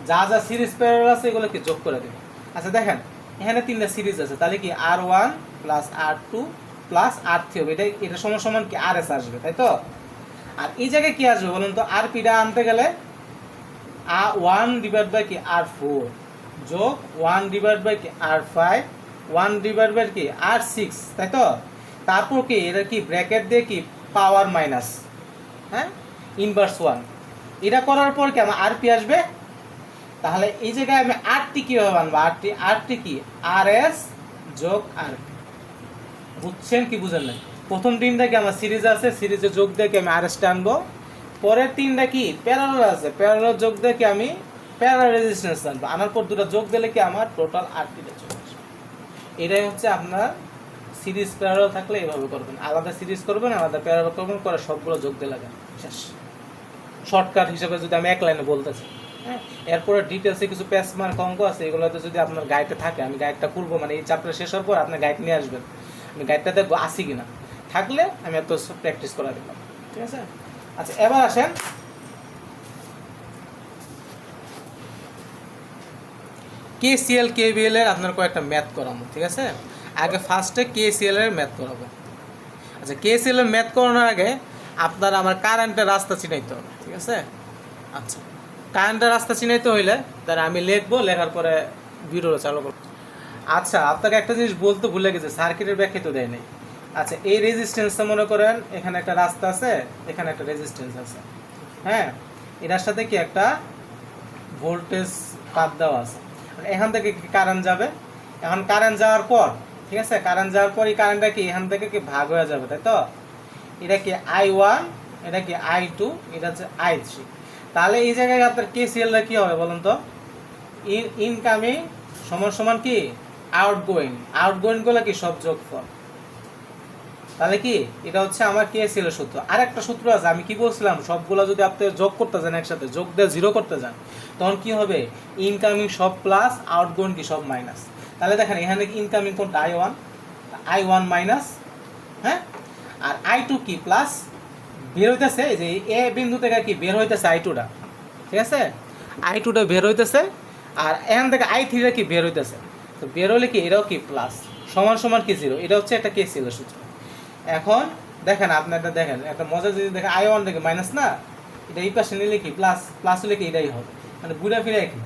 যা যা সিরিজ প্যারালাল আছে এগুলো কি যোগ করে দেব। আচ্ছা দেখেন এখানে 3টা সিরিজ আছে, তাহলে কি R1 plus R2 plus R3 হবে, এটা সমান সমান কি RS আসবে, তাই তো? আর এই জায়গায় কি আসবে বলুন তো, RPটা আনতে গেলে R1 ডিভাইড বাই কি R4 যোগ 1 ডিভাইড বাই কি R5 1 ডিভাইড বাই কি R6, তাই তো? তারপর কি এটা কি ব্র্যাকেট দিয়ে কি পাওয়ার মাইনাস, হ্যাঁ ইনভার্স 1, এটা করার পর কি আমার RP আসবে। তাহলে এই জায়গায় আমি RT কিভাবে আনবো, RT কি RS যোগ RP। বুঝছেন কি বুঝেন নাই? প্রথম 3টা কি আমার সিরিজ আছে, সিরিজে যোগ দিয়ে কি আমি RS টা আনবো, পরের 3টা কি প্যারালাল আছে, প্যারালাল যোগ দিয়ে কি আমি প্যারালাল রেজিস্ট্যান্স আনবো, আনার পর দুটো যোগ দিলে কি আমার টোটাল RT টা চলে আসবে। এটাই হচ্ছে আপনার সিরিজ প্যারালাল থাকলে এভাবে করবেন, আলাদা সিরিজ করবেন, আলাদা প্যারালাল করবেন, করে সবগুলো যোগ দিয়ে লাগান, শেষ। শর্টকাট হিসেবে যদি আমি এক লাইনে বলতেছি, হ্যাঁ এরপরে ডিটেলসে কিছু প্যাস মার্ক অঙ্ক আছে, এগুলোতে যদি আপনার গাইডে থাকে, আমি গাইডটা খুলবো, মানে এই চ্যাপ্টার শেষ হওয়ার পর আপনার গাইড নিয়ে আসবেন, আমি গাইডটা দেখবো আসি কিনা, থাকলে আমি এত প্র্যাকটিস করা দিলাম, ঠিক আছে। আচ্ছা এবার আসেন KCL KVL এর আপনার কয়েকটা ম্যাথ করাবো, ঠিক আছে। আগে ফার্স্টে KCL এর ম্যাথ করাবো। আচ্ছা KCL এর ম্যাথ করানোর আগে আপনার আমার কারেন্টের রাস্তা চিনাইতে হবে, ঠিক আছে। আচ্ছা কারেন্টের রাস্তা চিনাইতে হইলে তার আমি লিখবো, লেখার পরে ভিডিওটা চালু করবো। আচ্ছা আপনাকে একটা জিনিস বলতে ভুলে গেছে, সার্কিটের ব্যাখ্যা তো দেয় নাই। আচ্ছা এই রেজিস্ট্যান্সটা মনে করেন এখানে একটা রাস্তা আছে, এখানে একটা রেজিস্ট্যান্স আছে, হ্যাঁ এটার সাথে কি একটা ভোল্টেজ পাত দেওয়া আছে, এখান থেকে কি কারেন্ট যাবে, এখন কারেন্ট যাওয়ার পর, ঠিক আছে, কারেন্ট যাওয়ার পর এই কারেন্টটা কি এখান থেকে কি ভাগ হয়ে যাবে, তাই তো? এটা কি I1, এটা কি I2, এটা হচ্ছে I3। তাহলে এই জায়গায় আপনার KCL টা কি হবে বলুন তো, ইনকামিং সমান সমান কি আউটগোয়িং, আউটগোয়িং গুলো কি সব যোগফল। তাহলে কি এটা হচ্ছে আমার KCL এর সূত্র। আর একটা সূত্র আছে, আমি কি বলছিলাম, সবগুলো যদি আপনি যোগ করতে যান একসাথে, যোগ দিয়ে 0 করতে যান, তখন কি হবে ইনকামিং সব প্লাস, আউটগোয়িং কি সব মাইনাস। তাহলে দেখেন এখানে ইনকামিং কোনটা I1 মাইনাস, হ্যাঁ আর I2 কি প্লাস, বের হইতেছে যে এ বিন্দু থেকে কি বের হইতেছে I2টা, ঠিক আছে, I2টা বের হইতেছে, আর এখান থেকে I3 টা কি বের হইতেছে, তো বের হলে কি এটাও কি প্লাস, সমান সমান কি 0। এটা হচ্ছে একটা KCL এর সূত্র। এখন দেখেন আপনি একটা দেখেন একটা মজা যদি দেখেন I1 থেকে মাইনাস না, এটা এই পাশে নিলে কি প্লাস, প্লাস হলে কি এটাই হবে, মানে ঘুরে ফিরে একই,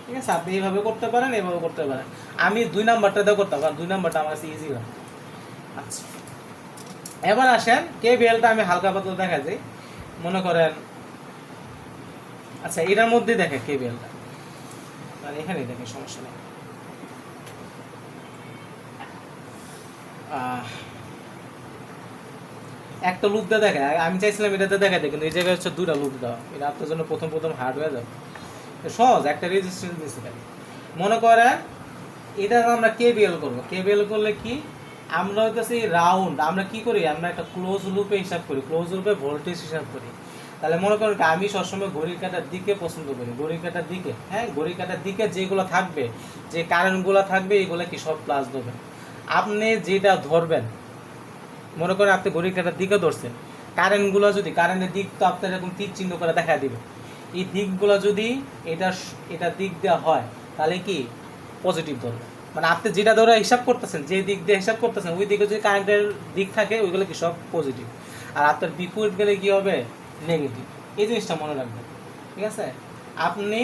ঠিক আছে। আপনি এইভাবে করতে পারেন, এইভাবে করতে পারেন, আমি 2 নাম্বারটা দিয়ে করতাম, কারণ 2 নাম্বারটা আমার কাছে ইজি হয়। আচ্ছা এবার আসেন KVLটা আমি হালকা পাতলা দেখা যাই, মনে করেন আচ্ছা এটার মধ্যে দেখে KVLটা, মানে এখানেই দেখে সমস্যা নেই। একটা লুপ দিয়ে দেখে, আমি চাইছিলাম এটাতে দেখাতে, কিন্তু এই জায়গায় হচ্ছে 2টা লুপ দেওয়া, এটা আপনার জন্য প্রথম হার্ড হয়ে যাবে। সহজ একটা রেজিস্ট্যান্স দিচ্ছে থাকে, মনে করেন এটা আমরা KVL করবো। KVL করলে কি আমরা হইতেছে রাউন্ড, আমরা কি করি, আমরা একটা ক্লোজ লুপে হিসাব করি, ক্লোজ লুপে ভোল্টেজ হিসাব করি। তাহলে মনে করেন আমি সবসময় ঘড়ির কাঁটার দিকে পছন্দ করি, ঘড়ির কাঁটার দিকে, হ্যাঁ ঘড়ির কাঁটার দিকে যেগুলো থাকবে, যে কারেন্টগুলো থাকবে এগুলো কি সব প্লাস দেবেন। আপনি যেটা ধরবেন, মনে করেন আপনি ঘড়ির কাঁটার দিকে ধরছেন, কারেন্টগুলো যদি কারেন্টের দিক তো আপনার এরকম তীর চিহ্ন করে দেখা দিবে, এই দিকগুলো যদি এটা দিক দেওয়া হয় তাহলে কি পজিটিভ ধরবে, মানে আপনি যেটা ধরে হিসাব করতেছেন, যে দিক দিয়ে হিসাব করতেছেন ওই দিকে যদি কারেন্টের দিক থাকে ওইগুলো কি সব পজিটিভ, আর আপনার বিপরীত গেলে কি হবে নেগেটিভ। এই জিনিসটা মনে রাখবেন, ঠিক আছে। আপনি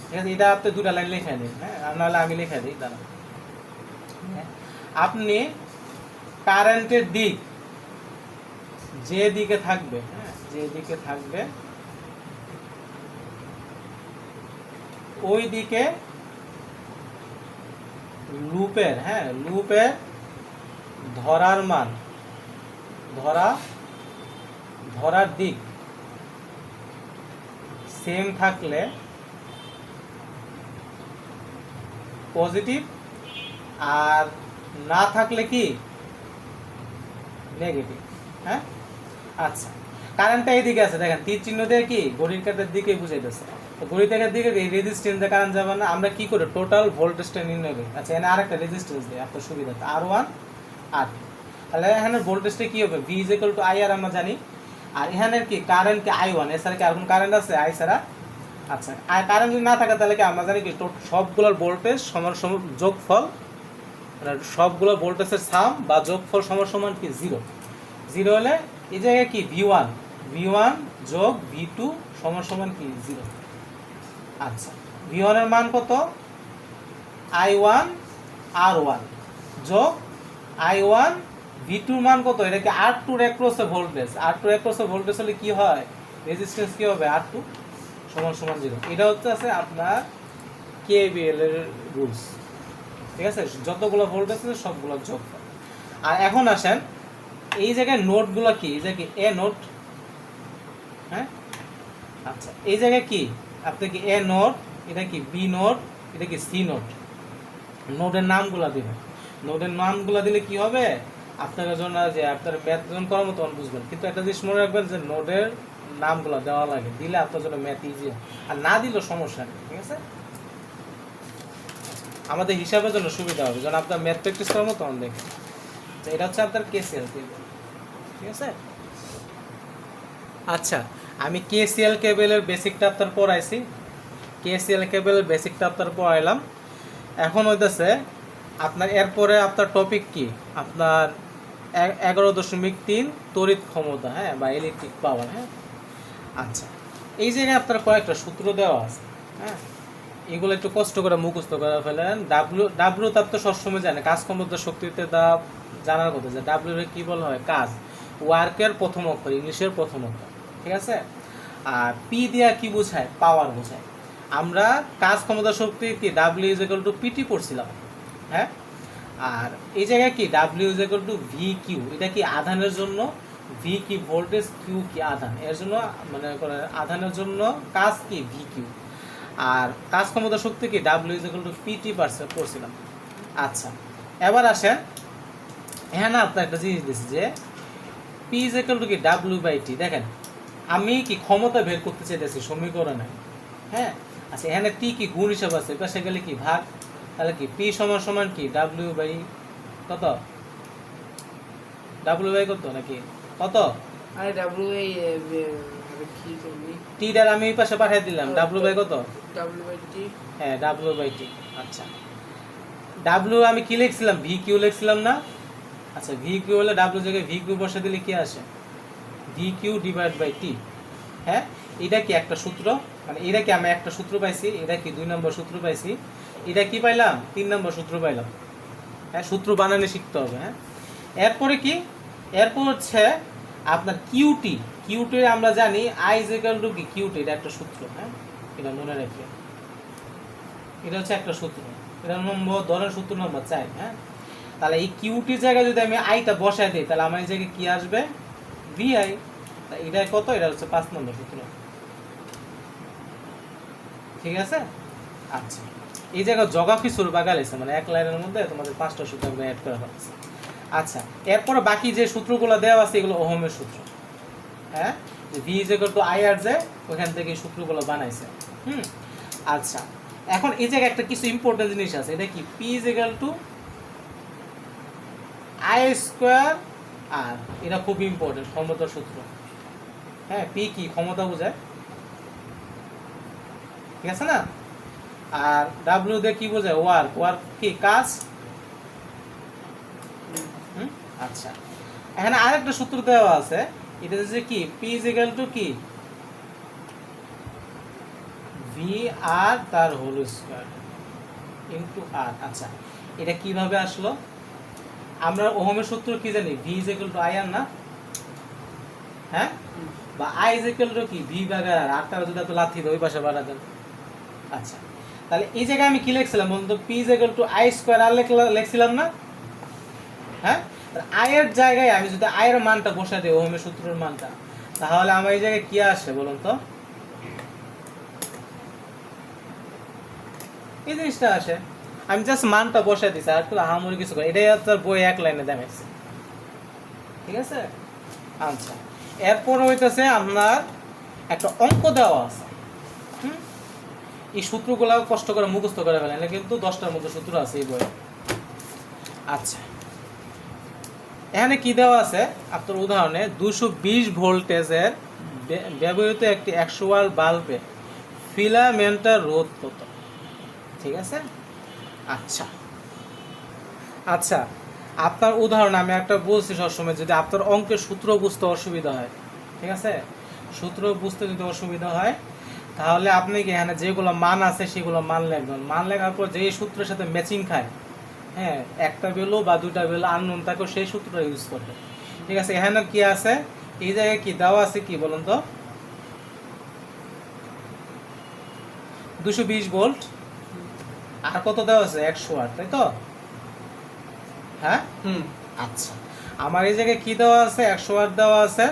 ঠিক আছে, এটা আপনি 2টা লাইন লিখে দিন, হ্যাঁ নাহলে আমি লিখে দিই, দাঁড়ান। আপনি কারেন্টের দিক যে দিকে থাকবে, হ্যাঁ যে দিকে থাকবে ওই দিকে লুপের ধরার মান ধরার দিক সেম থাকলে পজিটিভ, আর না থাকলে কি নেগেটিভ। হ্যাঁ, আচ্ছা, কারেন্টটা এইদিকে আছে, দেখেন তীর চিহ্ন দিয়ে কি ঘড়ির কাঁটার দিকে বুঝাইতেছে। তো ঘড়ির কাঁটার দিকে রেজিস্ট্যান্স দিয়ে কারেন্ট যাবে না, আমরা কি করি টোটাল ভোল্টেজটা নির্ণয় করি। আচ্ছা, এখানে আরেকটা রেজিস্ট্যান্স দিই আপনার সুবিধা, R1 R2। তাহলে এখানে ভোল্টেজটা কি হবে, V = IR আমরা জানি। আর এখানে কি কারেন্ট কি I1, এছাড়া কি আর কোনো কারেন্ট আছে I ছাড়া? আচ্ছা, আর কারেন্ট যদি না থাকে তাহলে কি আমরা জানি কি সবগুলোর ভোল্টেজ সমান সমান যোগফল, মানে সবগুলো ভোল্টেজের সাম বা যোগফল সমান সমান কি 0। 0 হলে এই জায়গায় কি V1 যোগ V2 সমান সমান কি 0। আচ্ছা, V1 এর মান কত, I1 R1 যোগ I1 V2 এর মান কত, এটা কি R2 এর অ্যাক্রসে ভোল্টেজ। R2 এর অ্যাক্রসে ভোল্টেজ হলে কি হয়, রেজিস্ট্যান্স কি হবে R2 সমান সমান 0। এটা হচ্ছে আপনার KVL এর রুলস, ঠিক আছে, যতগুলো ভোল্টেজ আছে সবগুলো যোগ। আর এখন আসেন এই জায়গায় নোটগুলো কি, এই জায়গায় এ নোট। হ্যাঁ, আচ্ছা, এই জায়গায় কি আপনি কি এ নোট, এটা কি বি নোট, এটা কি সি নোট। নোটের নামগুলো দিবেন। নোটের নামগুলো দিলে কি হবে, আপনার জন্য যে আপনার ম্যাথ যখন করার মতো বুঝবেন। কিন্তু একটা জিনিস মনে রাখবেন যে নোটের নামগুলো দেওয়া লাগে, দিলে আপনার জন্য ম্যাথ ইজি হয়, আর না দিলেও সমস্যা নেই, ঠিক আছে। আমাদের হিসাবের জন্য সুবিধা হবে, যখন আপনার ম্যাথ প্র্যাকটিস করার মতো তখন দেখেন। এটা হচ্ছে আপনার KCL কেবল, ঠিক আছে। আচ্ছা, আমি KCL কেবলের বেসিকটা আপনার পড়াইছি, KCL কেবলের বেসিকটা আপনার পড়াইলাম। এখন হইতেছে আপনার এরপরে আপনার টপিক কি, আপনার 11.3 তড়িৎ ক্ষমতা, হ্যাঁ, বা ইলেকট্রিক পাওয়ার। হ্যাঁ, আচ্ছা, এই জায়গায় আপনার কয়েকটা সূত্র দেওয়া আছে। হ্যাঁ, এগুলো একটু কষ্ট করে মুখস্থ করে ফেলেন। ডাব্লিউ তাপ তো সবসময় জানে, কাজ ক্ষমতা শক্তিতে তাপ জানার কথা, যে ডাব্লিউ এর কি বলা হয়, কাজ, ওয়ার্কের প্রথম অক্ষর, ইংলিশের প্রথম অক্ষর, ঠিক আছে। আর পি দিয়া কি বোঝায়, পাওয়ার বোঝায়। আমরা কাজ ক্ষমতা শক্তি কি ডাব্লিউ = PT পড়ছিলাম। হ্যাঁ, আর এই জায়গায় কি ডাব্লিউ = VQ, এটা কি আধানের জন্য, ভি কি ভোল্টেজ, কিউ কি আধান, এর জন্য মানে আধানের জন্য কাজ কি VQ। আর কাজ ক্ষমতা শক্তি কি ডাব্লিউ = PT পড়ছিলাম। আচ্ছা, এবার আসেন এখানে আপনার একটা জিনিস দিচ্ছি যে P = কি W/T। দেখেন আমি কি ক্ষমতা বের করতে চাইতেছি সমীকরণে। হ্যাঁ, আচ্ছা, এখানে T কি গুণ হিসাব আছে, পাশে গেলে কি ভাগ, তাহলে কি P সমান সমান কি কত, কত নাকি কত, আরে কি করবি, T দ্বারা আমি এই পাশে পাঠিয়ে দিলাম, কত, W/T। হ্যাঁ, W/T। আচ্ছা, W আমি কি লিখছিলাম, VQ লিখছিলাম না। আচ্ছা, VQ হলে W জায়গায় VQ বসে দিলে কি আসে, VQ/T। হ্যাঁ, এটা কি একটা সূত্র, মানে এটা কি আমি একটা সূত্র পাইছি, এটা কি 2 নম্বর সূত্র পাইছি, এটা কি পাইলাম 3 নম্বর সূত্র পাইলাম। হ্যাঁ, সূত্র বানানে শিখতে হবে। হ্যাঁ, এরপরে কি, এরপর হচ্ছে আপনার কিউটি আমরা জানি I = কি কিউটি, এটা একটা সূত্র। হ্যাঁ, এটা মনে রাখবে, এটা হচ্ছে একটা সূত্র, এটা নম্বর ধরেন সূত্র নম্বর 4। হ্যাঁ, তাহলে এই কিউটির জায়গায় যদি আমি আইটা বসাই দিই তাহলে আমার এই জায়গায় কি আসবে, VI। এটা কত, এটা হচ্ছে 5 নম্বর সূত্র, ঠিক আছে। আচ্ছা, এই জায়গায় জগা ফিসুর বাগালেছে, মানে এক লাইনের মধ্যে তোমাদের 5টা সূত্র আমরা অ্যাড করা হচ্ছে। আচ্ছা, এরপরে বাকি যে সূত্রগুলো দেওয়া আছে এগুলো ওহমের সূত্র। হ্যাঁ, V = IR, যে ওখান থেকে এই সূত্রগুলো বানাইছে। আচ্ছা, এখন এই জায়গায় একটা কিছু ইম্পর্টেন্ট জিনিস আছে, এটা কি P = I²R, এটা খুব ইম্পর্টেন্ট ক্ষমতার সূত্র। হ্যাঁ, P কি ক্ষমতা বোঝায়, ঠিক আছে না। আর W দিয়ে কি বোঝায়, ওয়ার্ক কি কাজ। আচ্ছা, এখানে আরেকটা সূত্র দেওয়া আছে, এটা হচ্ছে কি P = কি VR তার হোল স্কয়ার ইনটু R। আচ্ছা, এটা কিভাবে আসলো, আমরা ওহমের সূত্র কি জানি, V = IR না। হ্যাঁ, বা I = কি V/R, আরটা যদি এত লাথি দেয় ওই পাশে বাড়া দেন। আচ্ছা, তাহলে এই জায়গায় আমি কি লিখছিলাম বলুন তো, P is equal to I square R লিখছিলাম না? হ্যাঁ, আই এর জায়গায় আমি যদি আই এর মানটা বসাই দিই, ওহমের সূত্রের মানটা, তাহলে আমার এই জায়গায় কি আসে বলুন তো? এই জিনিসটা আসে। আমি জাস্ট মানটা বসাই দিছি, আর তো আহামরি কিছু করে, এটাই আপনার বই এক লাইনে দেখাইছে। ঠিক আছে? আচ্ছা, এরপর হইতেছে আপনার একটা অঙ্ক দেওয়া আছে। এই সূত্রগুলো কষ্ট করে মুখস্থ করে ফেলেন, কিন্তু 10টার মতো সূত্র আছে এই বইয়ে। আচ্ছা, এখানে কি দেওয়া আছে আপনার উদাহরণে, 220 ভোল্টেজের ব্যবহৃত একটি 100 ওয়াট বাল্বে ফিলামেন্টের রোধ কত? ঠিক আছে? আচ্ছা আচ্ছা, আপনার উদাহরণ আমি একটা বলছি সবসময়, যদি আপনার অঙ্কের সূত্র বুঝতে অসুবিধা হয়, ঠিক আছে, সূত্র বুঝতে যদি অসুবিধা হয়, তাহলে আপনি কি এখানে যেগুলো মান আছে সেগুলো মান লিখবেন। মান লেখার পর যে সূত্রের সাথে ম্যাচিং খায়, হ্যাঁ, একটা ভ্যালু বা দুইটা ভ্যালু আননোন থাকে, সেই সূত্রটা ইউজ করবে। ঠিক আছে? এখানে কি আছে, এই জায়গায় কি দেওয়া আছে কি বলুন তো, 220 ভোল্ট আর কত দেওয়া আছে, 100 ওয়াট, তাই তো? হ্যাঁ, আচ্ছা, আমার এই জায়গায় কি দেওয়া আছে, 100 ওয়াট দেওয়া আছে,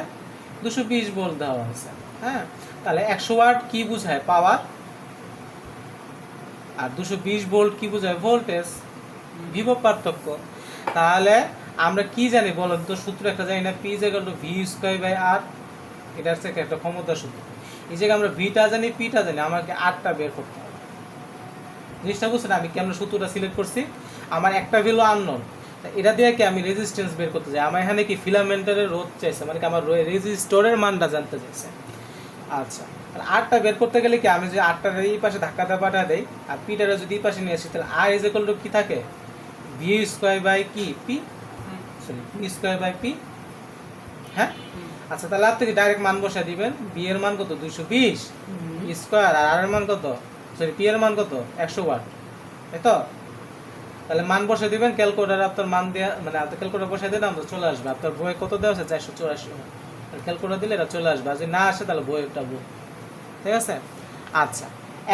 220 ভোল্ট দেওয়া আছে। হ্যাঁ, তাহলে 100 ওয়াট কি বোঝায়, পাওয়ার, আর 220 ভোল্ট কি বোঝায়, ভোল্টেজ, বিভব পার্থক্য। তাহলে আমরা কি জানি বলেন তো, সূত্র একটা জানি না, P is equal to V square by R, এটা হচ্ছে একটা ক্ষমতা সূত্র। এই জায়গায় আমরা ভিটা জানি, পিটা জানি, আমাকে আরটা বের করতে হবে। জিনিসটা বুঝছেন আমি কেমন সূত্রটা সিলেক্ট করছি? আমার একটা ভ্যালু আননোন, এটা দিয়ে কি আমি রেজিস্ট্যান্স বের করতে চাই, আমার এখানে কি ফিলামেন্টের রোধ চাইছে, মানে কি আমার রেজিস্টরের মানটা জানতে চাইছে। আচ্ছা, আরটা বের করতে গেলে কি আমি যদি আরটার এই পাশে ধাক্কাটা পাঠা দেই, আর পিটারে যদি এই পাশে নিয়ে আসি, তাহলে আর ইজ ইকুয়াল টু কি থাকে, ভি স্কয়ার বাই কি, P, sorry, P square by P. হ্যাঁ, আচ্ছা, তাহলে আপনি ডাইরেক্ট মান বসা দিবেন, বি এর মান কত, 220 স্কয়ার, আর আর এর মান কত, সরি, পি এর মান কত, 100 ওয়াট, তাই তো? তাহলে মান বসে দিবেন, ক্যালকুলেটার আপনার মান দিয়ে, মানে আপনার ক্যালকুলেটার বসে দিলে আমাদের চলে আসবে। আপনার বইয়ে কত দেওয়া আছে, 484, ক্যালকুলেটার দিলে এটা চলে আসবে, আর যদি না আসে তাহলে বইয়েরটা বই। ঠিক আছে? আচ্ছা,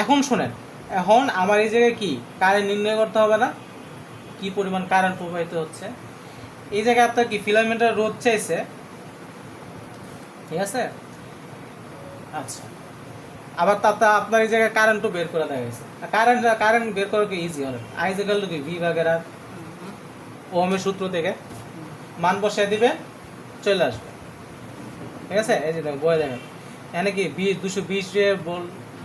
এখন শোনেন, এখন আমার এই জায়গায় কি কারেন্ট নির্ণয় করতে হবে না, কি পরিমাণ কারেন্ট প্রবাহিত হচ্ছে। এই জায়গায় আপনার কি ফিলামেন্টের রোধ চাইছে, ঠিক আছে? আচ্ছা, আবার তাতে আপনার এই জায়গায় কারেন্টও বের করে দেওয়া হয়েছে। কারেন্ট বের করা কি ইজি হবে, আই ইজ ইকুয়াল টু কি, ভি ভাগের আর, ওহমের সূত্র থেকে মান বসায় দিবেন, চলে আসবে। ঠিক আছে? এই যে দেখেন, বয়ে দেখেন, এখানে কি 220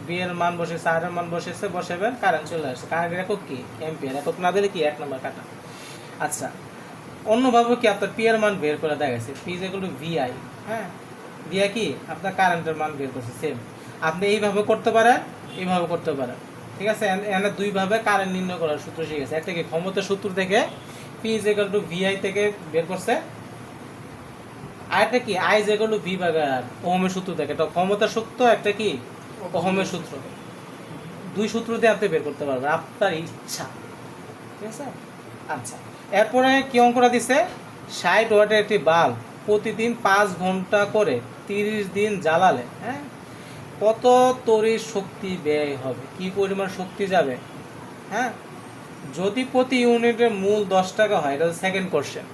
বি এর মান বসেছে, আর এর মান বসেছে, বসাবেন, কারেন্ট চলে আসছে। কারেন্টের একক কি, এম্পিয়ার, একক না দিলে কি 1 নম্বর কাটা। আচ্ছা, অন্যভাবে কি আপনার পি এর মান বের করে দেখা গেছে, P is equal to VI. হ্যাঁ, ভিআই কি আপনার কারেন্টের মান বের করছে, সেম। আপনি এইভাবে করতে পারেন, এইভাবে করতে পারেন। ঠিক আছে? এখানে দুইভাবে কারেন্ট নির্ণয় করার সূত্র শিখেছে। একটা কি ক্ষমতার সূত্র থেকে P is equal to VI থেকে বের করছে, আরেকটা কি I is equal to V ভাগ আর, ওহমের সূত্র থেকে। এটা ক্ষমতার সূত্র, একটা কি ওহমের সূত্র। দুই সূত্র দিয়ে আপনি বের করতে পারবেন, আপনার ইচ্ছা। ঠিক আছে? আচ্ছা, এরপরে কি অঙ্কটা দিছে, 60 ওয়াটের একটি বাল্ব প্রতিদিন 5 ঘন্টা করে 30 দিন জ্বালালে, হ্যাঁ, কত তড়িৎ শক্তি ব্যয় হবে, কি পরিমাণ শক্তি যাবে। হ্যাঁ, যদি প্রতি ইউনিটের মূল 10 টাকা হয়, এটা সেকেন্ড কোশ্চেন,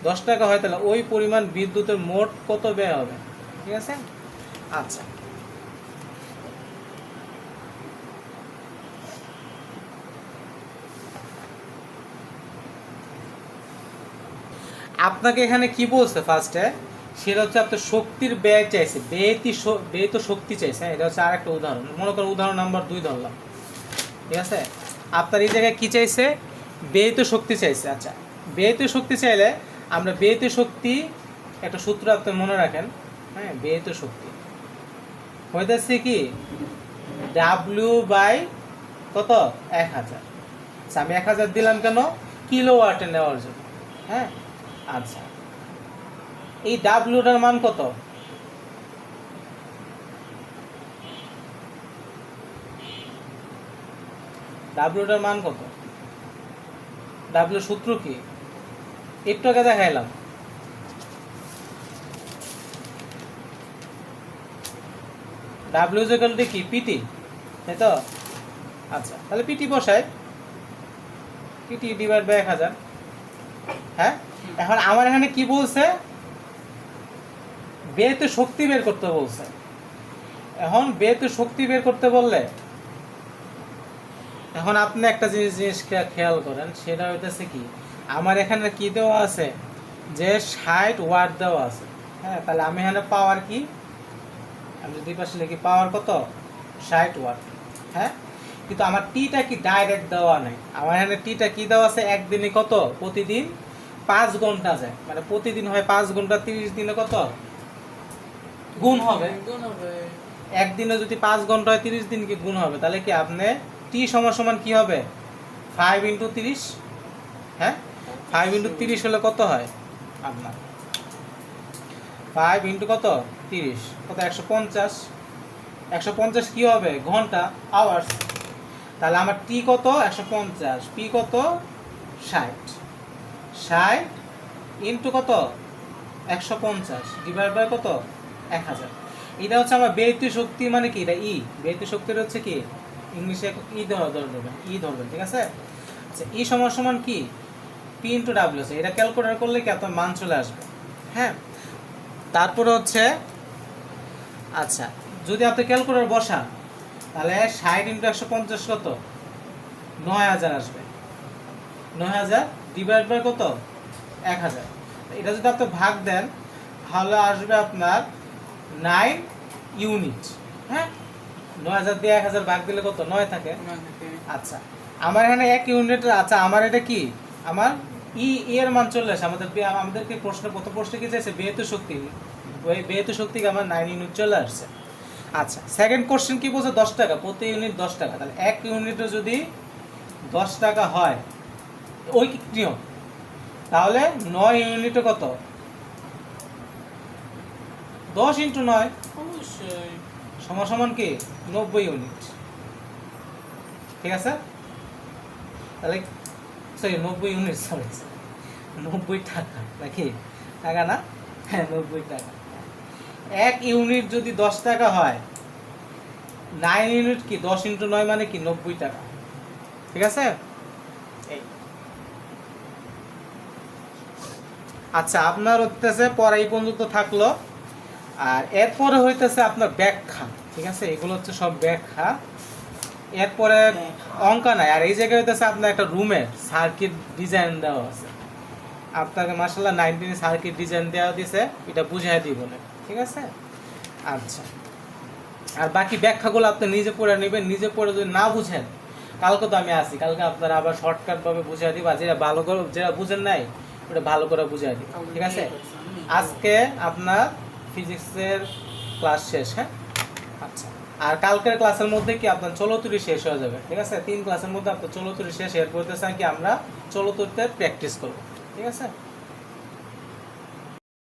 10 টাকা হয়, তাহলে ওই পরিমাণ বিদ্যুতের মোট কত ব্যয় হবে। ঠিক আছে? আচ্ছা, আপনাকে এখানে কি বলছে ফার্স্টে, সেটা হচ্ছে আপনার শক্তির ব্যয় চাইছে, ব্যয় তো শক্তি চাইছে। এটা হচ্ছে আর একটা উদাহরণ, মনে করেন উদাহরণ নাম্বার 2 ধরলাম। ঠিক আছে? আপনার এই জায়গায় কি চাইছে, ব্যয় তো শক্তি চাইছে। আচ্ছা, ব্যয় তো শক্তি চাইলে আমরা ব্যয় তো শক্তি একটা সূত্র আপনি মনে রাখেন। হ্যাঁ, ব্যয় তো শক্তি হইতেছে কি, ডাব্লিউ বাই কত, 1000। আচ্ছা, আমি 1000 দিলাম কেন, কিলোওয়াটে নেওয়ার জন্য। হ্যাঁ, আচ্ছা, এই ডাব্লিউটার মান কত, ডাব্লিউটার মান কত, ডাব্লিউ সূত্র কি, একটু আগে দেখাইলাম। ডাব্লিউ ইজ ইকুয়াল টু কি, পিটি, তাই তো? আচ্ছা, তাহলে পিটি বসাই, পিটি ডিভাইড বাই 1000। হ্যাঁ, এখন আমার এখানে কি বলছে, বেতে শক্তি বের করতে বলছে। এখন বেতে শক্তি বের করতে বললে এখন আপনি একটা জিনিস খেয়াল করেন, সেটা হইতেছে কি, আমার এখানে কি দেওয়া আছে, যে 60 ওয়াট দেওয়া আছে। হ্যাঁ, তাহলে আমি এখানে পাওয়ার কি, আমি যদি পাশে লিখি পাওয়ার কত, 60 ওয়াট। হ্যাঁ, কিন্তু আমার টিটা কি ডাইরেক্ট দেওয়া নাই, আমার এখানে টিটা কি দেওয়া আছে, একদিনে কত, প্রতিদিন 5 ঘন্টা যায়, মানে প্রতিদিন হয় 5 ঘন্টা, 30 দিনে কত গুণ হবে, গুণ হবে। একদিনে যদি 5 ঘন্টা হয় 30 দিন কি গুণ হবে, তাহলে কি আপনি টি সমান সমান কি হবে, 5 × 30। হ্যাঁ, 5 × 30 হলে কত হয় আপনার, 5 × কত 30 কত, 150। 150 কি হবে, ঘন্টা, আওয়ার্স। তাহলে আমার টি কত, 150, পি কত 60, 60 ইন্টু কত 150 ডিভাইড বাই কত 1000। এটা হচ্ছে আমার ব্যয়িত শক্তি, মানে কি, এটা ই, ব্যয়িত শক্তির হচ্ছে কি, ইংলিশে ই ধরবেন, ই ধরবেন, ঠিক আছে। আচ্ছা, ই সমান সমান কি, পি ইন্টু ডাব্লিউ আছে, এটা ক্যালকুলেট করলে কি আপনার মান চলে আসবে। হ্যাঁ, তারপরে হচ্ছে, আচ্ছা যদি আপনি ক্যালকুলেটর বসান, তাহলে 60 × 150 কত, 9000 আসবে। 9000 ডিভাইড বাই কত, 1000। এটা যদি আপনি ভাগ দেন, তাহলে আসবে আপনার 9 ইউনিট। হ্যাঁ, 9000 দিয়ে 1000 ভাগ দিলে কত, 9 থাকে। আচ্ছা, আমার এখানে 1 ইউনিট, আচ্ছা আমার এটা কি, আমার এর মান চলে আসে, আমাদেরকে প্রথম প্রশ্ন কি চাইছে, ব্যয়িত শক্তি, ব্যয়িত শক্তি আমার 9 ইউনিট চলে আসছে। আচ্ছা, সেকেন্ড কোশ্চেন কি বলছে, 10 টাকা প্রতি ইউনিট, 10 টাকা। তাহলে 1 ইউনিটে যদি 10 টাকা হয় ওই নিয়ম, তাহলে 9 ইউনিটে কত, 10 × 9 অবশ্যই সমান সমান কি 90 ইউনিট, ঠিক আছে। তাহলে সরি 90 ইউনিট, সরি 90 টাকা নাকি, টাকা না, হ্যাঁ 90 টাকা। 1 ইউনিট যদি 10 টাকা হয়, 9 ইউনিট কি 10 × 9 মানে কি 90 টাকা, ঠিক আছে। এই আচ্ছা, আপনার হইতেছে পরে এই পর্যন্ত থাকলো, আর এরপরে হইতেছে আপনার ব্যাখ্যা, ঠিক আছে। এগুলো হচ্ছে সব ব্যাখ্যা, এরপরে অঙ্ক নাই। আর এই জায়গায় হইতেছে আপনার একটা রুমের সার্কিট ডিজাইন দেওয়া আছে, আপনাকে মাশাআল্লাহ 19 সার্কিট ডিজাইন দেওয়া দিছে, এটা বুঝাই দিব না, ঠিক আছে। আচ্ছা, আর বাকি ব্যাখ্যাগুলো আপনি নিজে পড়ে নেবেন, নিজে পড়ে যদি না বুঝেন, কালকে তো আমি আসি, কালকে আপনারা আবার শর্টকাট ভাবে বুঝিয়ে দিব, যেটা ভালো করে, যেটা বুঝেন নাই ওটা ভালো করে বুঝিয়ে দিব, ঠিক আছে। আজকে আপনার ফিজিক্সের ক্লাস শেষ। হ্যাঁ, আচ্ছা, আর কালকের ক্লাসের মধ্যে কি আপনার চলতুরি শেষ হয়ে যাবে, ঠিক আছে। 3 ক্লাসের মধ্যে আপনার চলতুরি শেষ, এরপর কি আমরা চলতুরিতে প্র্যাকটিস করব, ঠিক আছে।